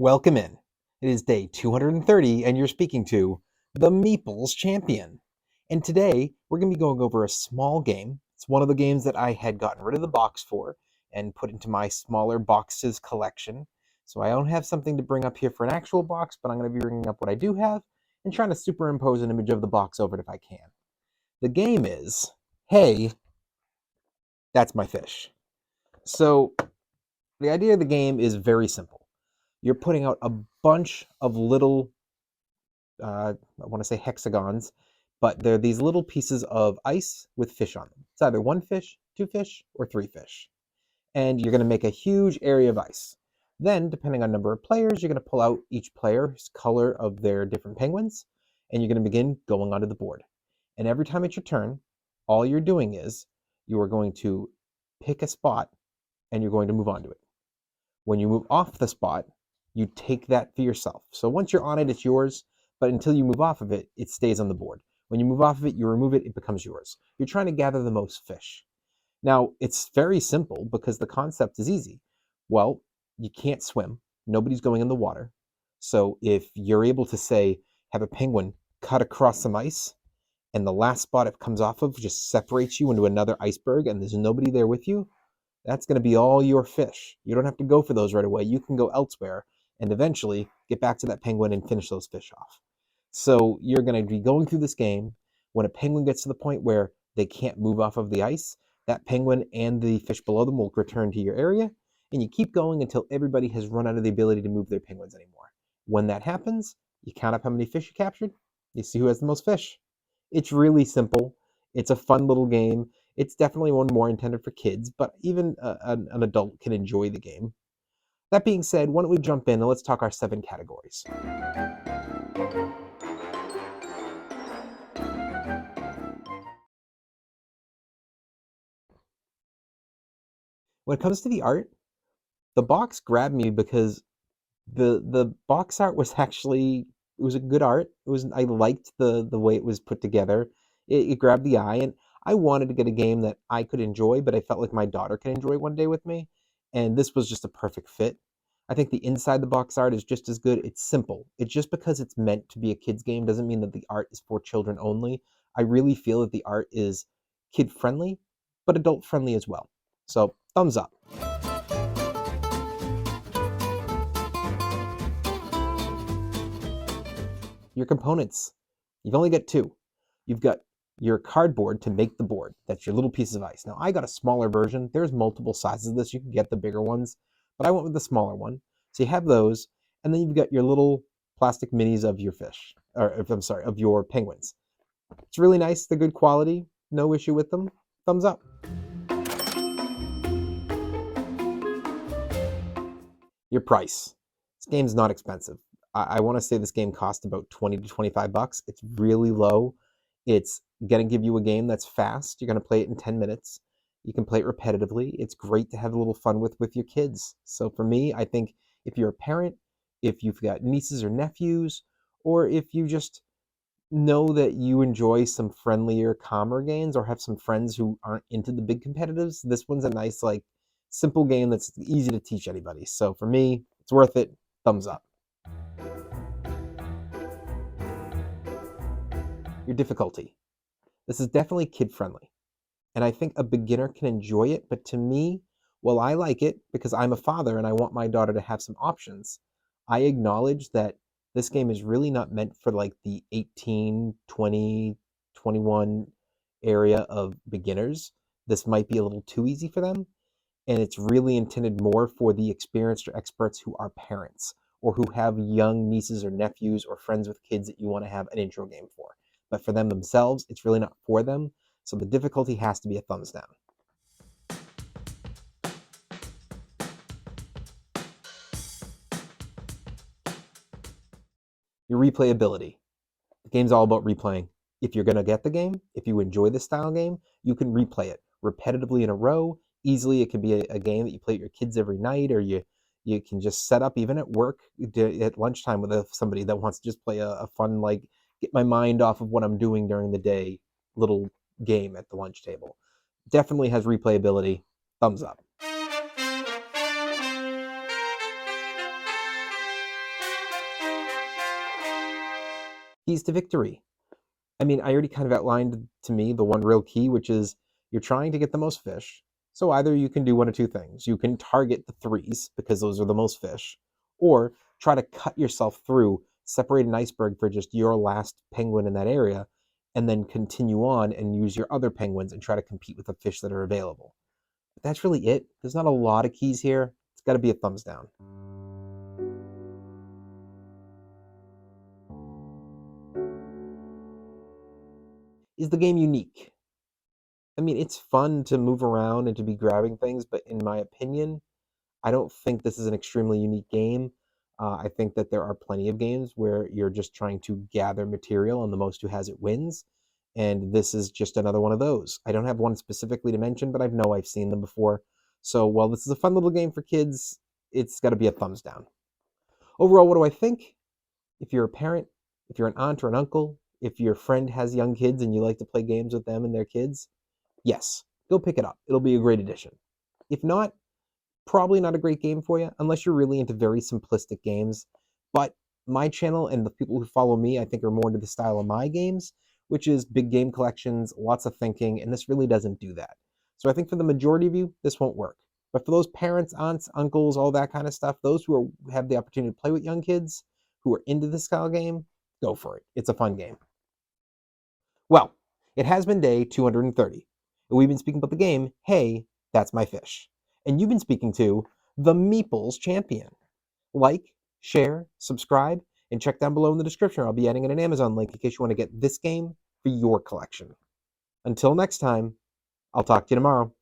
Welcome in. It is day 230, and you're speaking to the Meeples Champion. And today, we're going to be going over a small game. It's one of the games that I had gotten rid of the box for and put into my smaller boxes collection. So I don't have something to bring up here for an actual box, but I'm going to be bringing up what I do have and trying to superimpose an image of the box over it if I can. The game is, hey, that's my fish. So the idea of the game is very simple. You're putting out a bunch of little I want to say hexagons, but they're these little pieces of ice with fish on them. It's either one fish, two fish, or three fish. And you're going to make a huge area of ice. Then, depending on number of players, you're going to pull out each player's color of their different penguins, and you're going to begin going onto the board. And every time it's your turn, all you're doing is you are going to pick a spot and you're going to move onto it. When you move off the spot, you take that for yourself. So once you're on it, it's yours, but until you move off of it, it stays on the board. When you move off of it, you remove it, it becomes yours. You're trying to gather the most fish. Now, it's very simple because the concept is easy. Well, you can't swim. Nobody's going in the water. So if you're able to, say, have a penguin cut across some ice, and the last spot it comes off of just separates you into another iceberg, and there's nobody there with you, that's going to be all your fish. You don't have to go for those right away. You can go elsewhere and eventually get back to that penguin and finish those fish off. So you're going to be going through this game. When a penguin gets to the point where they can't move off of the ice, that penguin and the fish below them will return to your area, and you keep going until everybody has run out of the ability to move their penguins anymore. When that happens, you count up how many fish you captured, you see who has the most fish. It's really simple. It's a fun little game. It's definitely one more intended for kids, but even an adult can enjoy the game. That being said, why don't we jump in and let's talk our 7 categories. When it comes to the art, the box grabbed me because the box art was actually, it was a good art. I liked the way it was put together. It grabbed the eye, and I wanted to get a game that I could enjoy, but I felt like my daughter could enjoy one day with me, and this was just a perfect fit. I think the inside the box art is just as good. It's simple. It's just because it's meant to be a kids game doesn't mean that the art is for children only. I really feel that the art is kid friendly, but adult friendly as well. So thumbs up. Your components, you've only got 2. You've got your cardboard to make the board. That's your little piece of ice. Now, I got a smaller version. There's multiple sizes of this. You can get the bigger ones, but I went with the smaller one. So you have those, and then you've got your little plastic minis of your fish, or I'm sorry, of your penguins. It's really nice. They're good quality. No issue with them. Thumbs up. Your price. This game's not expensive. I want to say this game cost about 20 to 25 bucks. It's really low. It's going to give you a game that's fast. You're going to play it in 10 minutes. You can play it repetitively. It's great to have a little fun with your kids. So for me, I think if you're a parent, if you've got nieces or nephews, or if you just know that you enjoy some friendlier, calmer games or have some friends who aren't into the big competitives, this one's a nice, like, simple game that's easy to teach anybody. So for me, it's worth it. Thumbs up. Your difficulty. This is definitely kid friendly, and I think a beginner can enjoy it, but to me, while I like it because I'm a father and I want my daughter to have some options, I acknowledge that this game is really not meant for like the 18, 20, 21 area of beginners. This might be a little too easy for them, and it's really intended more for the experienced or experts who are parents or who have young nieces or nephews or friends with kids that you want to have an intro game for. But for them themselves, it's really not for them. So the difficulty has to be a thumbs down. Your replayability. The game's all about replaying. If you're going to get the game, if you enjoy this style game, you can replay it repetitively in a row. Easily, it could be a game that you play with your kids every night, or you can just set up even at work at lunchtime with somebody that wants to just play a fun, like, get my mind off of what I'm doing during the day little game at the lunch table. Definitely has replayability. Thumbs up. Keys to victory. I mean, I already kind of outlined to me the one real key, which is you're trying to get the most fish. So either you can do one of two things. You can target the threes because those are the most fish, or try to cut yourself through, separate an iceberg for just your last penguin in that area, and then continue on and use your other penguins and try to compete with the fish that are available. But that's really it. There's not a lot of keys here. It's got to be a thumbs down. Is the game unique? I mean, it's fun to move around and to be grabbing things, but in my opinion, I don't think this is an extremely unique game. I think that there are plenty of games where you're just trying to gather material and the most who has it wins. And this is just another one of those. I don't have one specifically to mention, but I know I've seen them before. So while this is a fun little game for kids, it's got to be a thumbs down. Overall, what do I think? If you're a parent, if you're an aunt or an uncle, if your friend has young kids and you like to play games with them and their kids, yes, go pick it up. It'll be a great addition. If not, probably not a great game for you unless you're really into very simplistic games. But my channel and the people who follow me, I think, are more into the style of my games, which is big game collections, lots of thinking, and this really doesn't do that. So I think for the majority of you, this won't work. But for those parents, aunts, uncles, all that kind of stuff, those who have the opportunity to play with young kids who are into this style game, go for it. It's a fun game. Well, it has been day 230, and we've been speaking about the game, Hey, That's My Fish. And you've been speaking to the Meeples Champion. Like, share, subscribe, and check down below in the description. I'll be adding in an Amazon link in case you want to get this game for your collection. Until next time, I'll talk to you tomorrow.